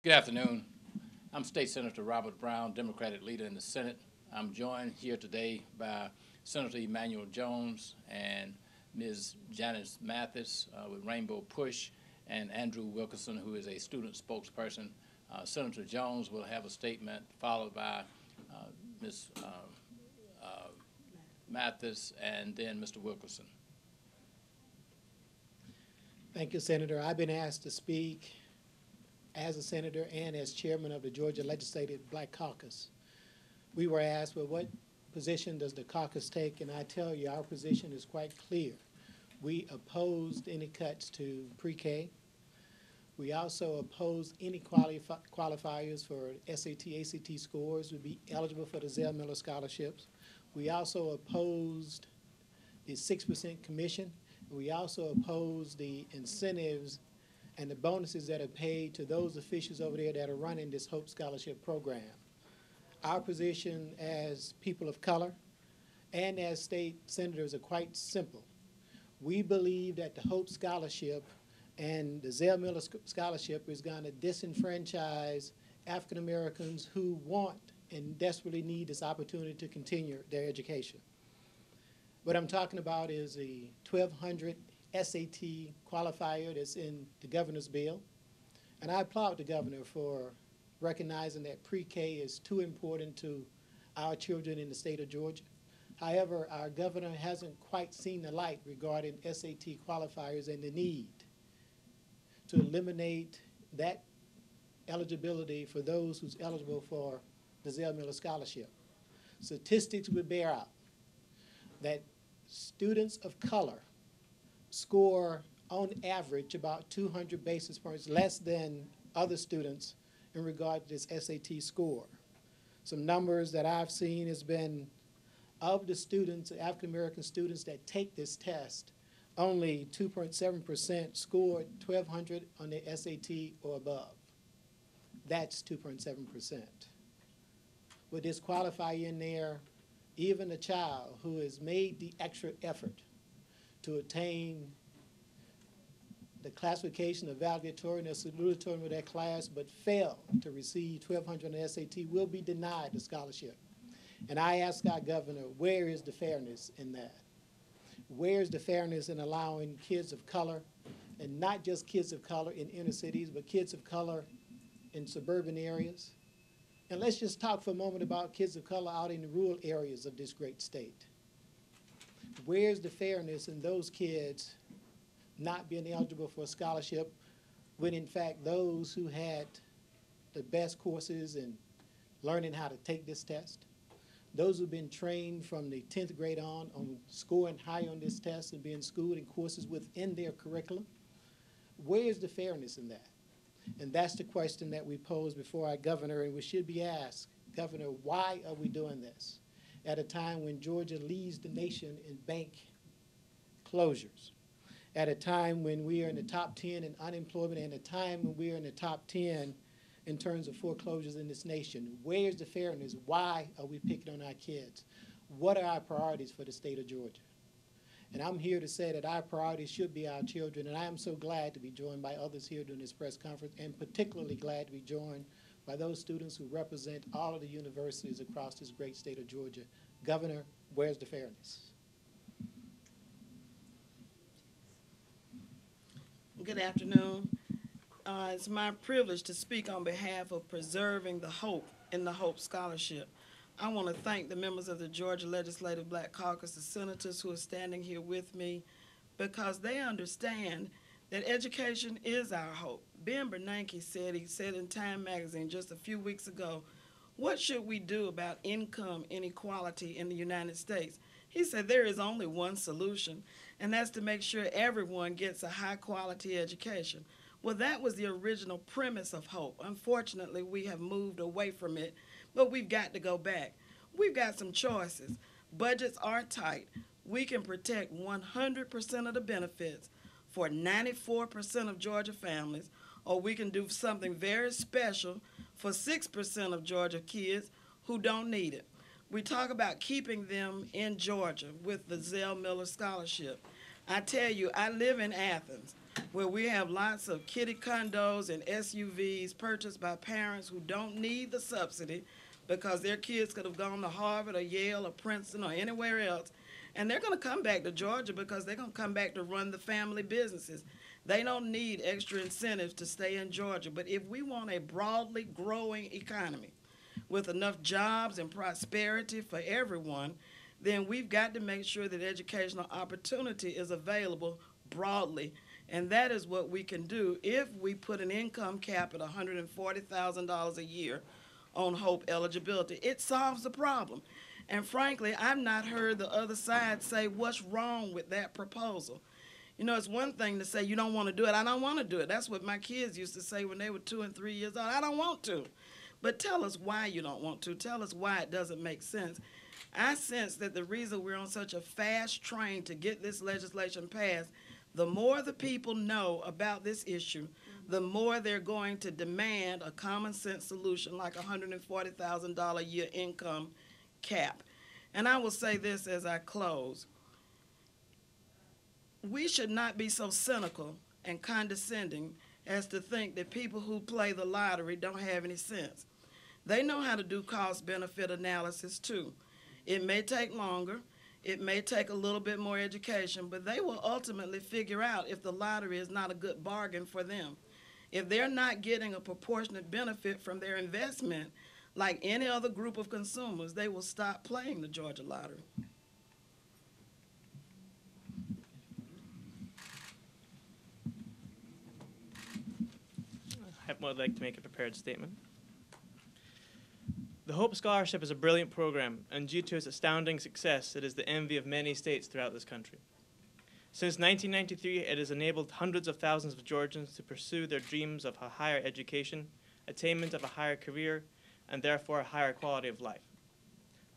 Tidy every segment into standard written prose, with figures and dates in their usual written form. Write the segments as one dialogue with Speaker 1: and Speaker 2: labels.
Speaker 1: Good afternoon. I'm State Senator Robert Brown, Democratic leader in the Senate. I'm joined here today by Senator Emanuel Jones and Ms. Janice Mathis with Rainbow Push, and Andrew Wilkerson, who is a student spokesperson. Senator Jones will have a statement followed by Ms. Mathis and then Mr. Wilkerson.
Speaker 2: Thank you, Senator. I've been asked to speak as a senator and as chairman of the Georgia Legislative Black Caucus. We were asked, well, what position does the caucus take? And I tell you, our position is quite clear. We opposed any cuts to pre-K. We also opposed any qualifiers for SAT, ACT scores would be eligible for the Zell Miller scholarships. We also opposed the 6% commission. We also opposed the incentives and the bonuses that are paid to those officials over there that are running this Hope Scholarship program. Our position as people of color and as state senators are quite simple. We believe that the Hope Scholarship and the Zell Miller Scholarship is going to disenfranchise African Americans who want and desperately need this opportunity to continue their education. What I'm talking about is the 1,200 SAT qualifier that's in the governor's bill. And I applaud the governor for recognizing that pre-K is too important to our children in the state of Georgia. However, our governor hasn't quite seen the light regarding SAT qualifiers and the need to eliminate that eligibility for those who's eligible for the Zell Miller Scholarship. Statistics would bear out that students of color score on average about 200 basis points less than other students in regard to this SAT score. Some numbers that I've seen has been of the students, African American students that take this test, only 2.7% scored 1,200 on the SAT or above. That's 2.7%. With this qualifier in there, even a child who has made the extra effort to attain the classification, of valedictorian, or salutatorian of that class, but failed to receive 1,200 on the SAT will be denied the scholarship. And I ask our governor, where is the fairness in that? Where's the fairness in allowing kids of color, and not just kids of color in inner cities, but kids of color in suburban areas? And let's just talk for a moment about kids of color out in the rural areas of this great state. Where's the fairness in those kids not being eligible for a scholarship when, in fact, those who had the best courses in learning how to take this test, those who've been trained from the 10th grade on scoring high on this test and being schooled in courses within their curriculum, where's the fairness in that? And that's the question that we pose before our governor, and we should be asked, Governor, why are we doing this at a time when Georgia leads the nation in bank closures, at a time when we are in the top 10 in unemployment, and a time when we are in the top 10 in terms of foreclosures in this nation? Where's the fairness? Why are we picking on our kids? What are our priorities for the state of Georgia? And I'm here to say that our priorities should be our children, and I am so glad to be joined by others here during this press conference, and particularly glad to be joined by those students who represent all of the universities across this great state of Georgia. Governor, where's the fairness?
Speaker 3: Good afternoon. It's my privilege to speak on behalf of preserving the hope in the Hope Scholarship. I want to thank the members of the Georgia Legislative Black Caucus, the senators who are standing here with me, because they understand that education is our hope. Ben Bernanke said, he said in Time magazine just a few weeks ago, what should we do about income inequality in the United States? He said there is only one solution, and that's to make sure everyone gets a high-quality education. Well, that was the original premise of Hope. Unfortunately, we have moved away from it, but we've got to go back. We've got some choices. Budgets are tight. We can protect 100% of the benefits for 94% of Georgia families, or we can do something very special for 6% of Georgia kids who don't need it. We talk about keeping them in Georgia with the Zell Miller Scholarship. I tell you, I live in Athens. where we have lots of kitty condos and SUVs purchased by parents who don't need the subsidy because their kids could have gone to Harvard or Yale or Princeton or anywhere else. And they're going to come back to Georgia because they're going to come back to run the family businesses. They don't need extra incentives to stay in Georgia. But if we want a broadly growing economy with enough jobs and prosperity for everyone, then we've got to make sure that educational opportunity is available broadly. And that is what we can do if we put an income cap at $140,000 a year on HOPE eligibility. It solves the problem. And frankly, I've not heard the other side say what's wrong with that proposal. You know, it's one thing to say you don't want to do it. I don't want to do it. That's what my kids used to say when they were 2 and 3 years old. I don't want to. But tell us why you don't want to. Tell us why it doesn't make sense. I sense that the reason we're on such a fast train to get this legislation passed, the more the people know about this issue, the more they're going to demand a common sense solution like a $140,000 a year income cap. And I will say this as I close. We should not be so cynical and condescending as to think that people who play the lottery don't have any sense. They know how to do cost-benefit analysis too. It may take longer, it may take a little bit more education, but they will ultimately figure out if the lottery is not a good bargain for them. If they're not getting a proportionate benefit from their investment, like any other group of consumers, they will stop playing the Georgia lottery.
Speaker 4: I would like to make a prepared statement. The HOPE Scholarship is a brilliant program, and due to its astounding success, it is the envy of many states throughout this country. Since 1993, it has enabled hundreds of thousands of Georgians to pursue their dreams of a higher education, attainment of a higher career, and therefore a higher quality of life.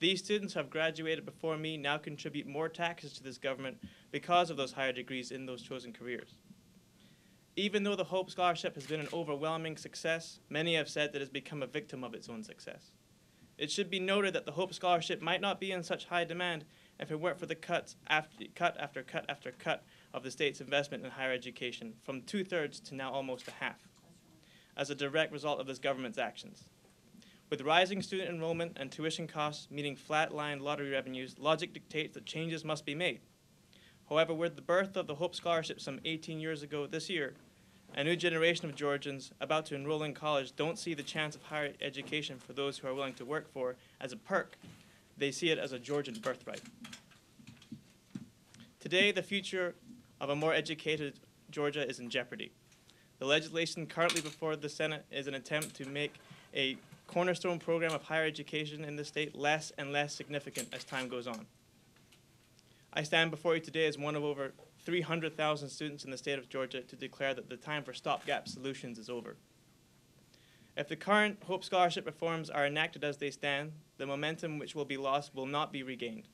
Speaker 4: These students who have graduated before me now contribute more taxes to this government because of those higher degrees in those chosen careers. Even though the HOPE Scholarship has been an overwhelming success, many have said that it has become a victim of its own success. It should be noted that the HOPE Scholarship might not be in such high demand if it weren't for the cut after cut of the state's investment in higher education, from 2/3 to now almost a half, as a direct result of this government's actions. With rising student enrollment and tuition costs meeting flat-line lottery revenues, logic dictates that changes must be made. However, with the birth of the HOPE Scholarship some 18 years ago this year, a new generation of Georgians about to enroll in college don't see the chance of higher education for those who are willing to work for as a perk. They see it as a Georgian birthright. Today, the future of a more educated Georgia is in jeopardy. The legislation currently before the Senate is an attempt to make a cornerstone program of higher education in the state less and less significant as time goes on. I stand before you today as one of over 300,000 students in the state of Georgia to declare that the time for stopgap solutions is over. If the current HOPE Scholarship reforms are enacted as they stand, the momentum which will be lost will not be regained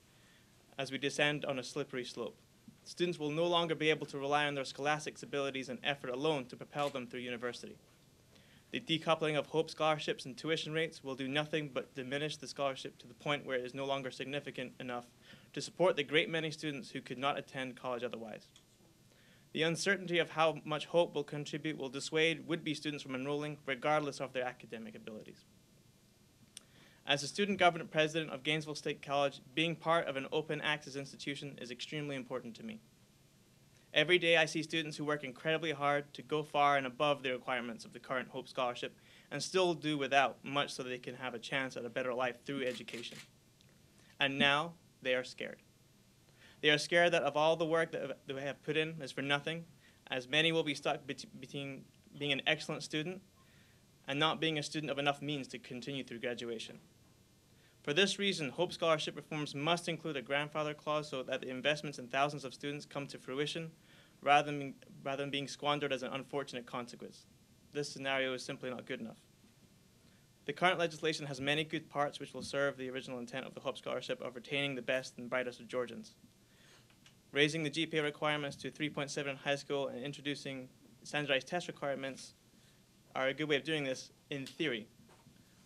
Speaker 4: as we descend on a slippery slope. Students will no longer be able to rely on their scholastic abilities and effort alone to propel them through university. The decoupling of HOPE scholarships and tuition rates will do nothing but diminish the scholarship to the point where it is no longer significant enough to support the great many students who could not attend college otherwise. The uncertainty of how much HOPE will contribute will dissuade would-be students from enrolling regardless of their academic abilities. As the student government president of Gainesville State College, being part of an open access institution is extremely important to me. Every day I see students who work incredibly hard to go far and above the requirements of the current HOPE Scholarship and still do without much so that they can have a chance at a better life through education. And now they are scared. They are scared that of all the work that they have put in is for nothing, as many will be stuck between being an excellent student and not being a student of enough means to continue through graduation. For this reason, HOPE Scholarship reforms must include a grandfather clause so that the investments in thousands of students come to fruition rather than being squandered as an unfortunate consequence. This scenario is simply not good enough. The current legislation has many good parts which will serve the original intent of the HOPE Scholarship of retaining the best and brightest of Georgians. Raising the GPA requirements to 3.7 in high school and introducing standardized test requirements are a good way of doing this in theory.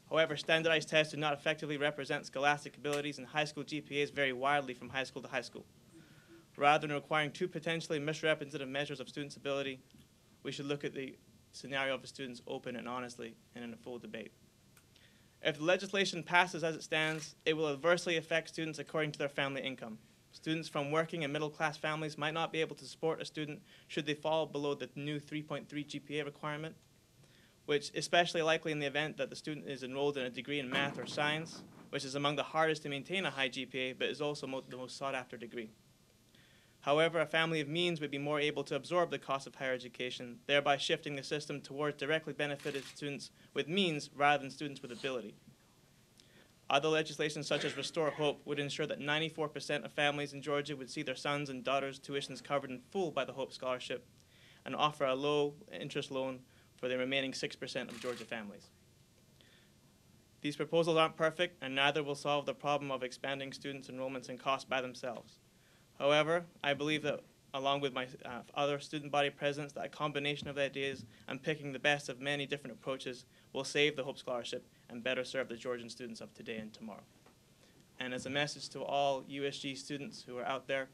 Speaker 4: However, standardized tests do not effectively represent scholastic abilities, and high school GPAs vary wildly from high school to high school. Rather than requiring two potentially misrepresentative measures of students' ability, we should look at the scenario of the students open and honestly and in a full debate. If the legislation passes as it stands, it will adversely affect students according to their family income. Students from working and middle-class families might not be able to support a student should they fall below the new 3.3 GPA requirement, which is especially likely in the event that the student is enrolled in a degree in math or science, which is among the hardest to maintain a high GPA, but is also the most sought-after degree. However, a family of means would be more able to absorb the cost of higher education, thereby shifting the system towards directly benefited students with means rather than students with ability. Other legislation such as Restore Hope would ensure that 94% of families in Georgia would see their sons' and daughters' tuitions covered in full by the Hope Scholarship and offer a low-interest loan for the remaining 6% of Georgia families. These proposals aren't perfect, and neither will solve the problem of expanding students' enrollments and costs by themselves. However, I believe that, along with my other student body presidents, that a combination of ideas and picking the best of many different approaches will save the Hope Scholarship and better serve the Georgian students of today and tomorrow. And as a message to all USG students who are out there,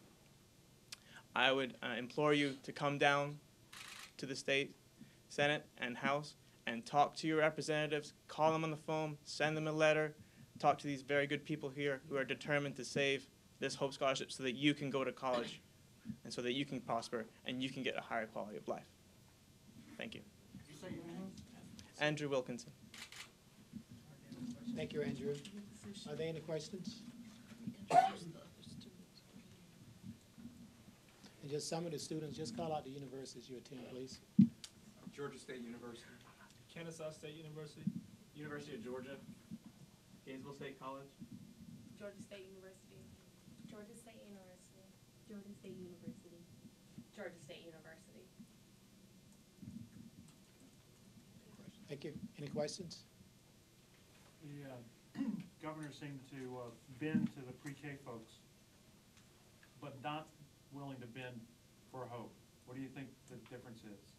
Speaker 4: I would implore you to come down to the state Senate and House and talk to your representatives, call them on the phone, send them a letter, talk to these very good people here who are determined to save this Hope Scholarship so that you can go to college and so that you can prosper and you can get a higher quality of life. Thank you. Andrew Wilkinson.
Speaker 2: Thank you, Andrew. Are there any questions? And just some of the students, just call out the universities you attend, please.
Speaker 5: Georgia State University.
Speaker 6: Kennesaw State University.
Speaker 4: University of Georgia. Gainesville State College.
Speaker 7: Georgia State University. Georgia State University. Georgia State University. Georgia State University.
Speaker 2: Thank you. Any questions?
Speaker 8: The governor seemed to bend to the pre-K folks, but not willing to bend for Hope. What do you think the difference is?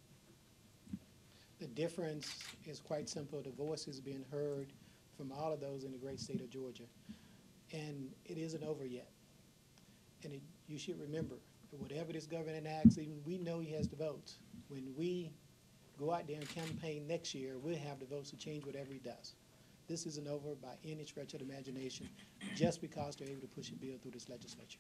Speaker 2: The difference is quite simple. The voice is being heard from all of those in the great state of Georgia. And it isn't over yet. And you should remember, that whatever this governor enacts, even we know he has the votes. When we go out there and campaign next year, we'll have the votes to change whatever he does. This isn't over by any stretch of the imagination just because they're able to push a bill through this legislature.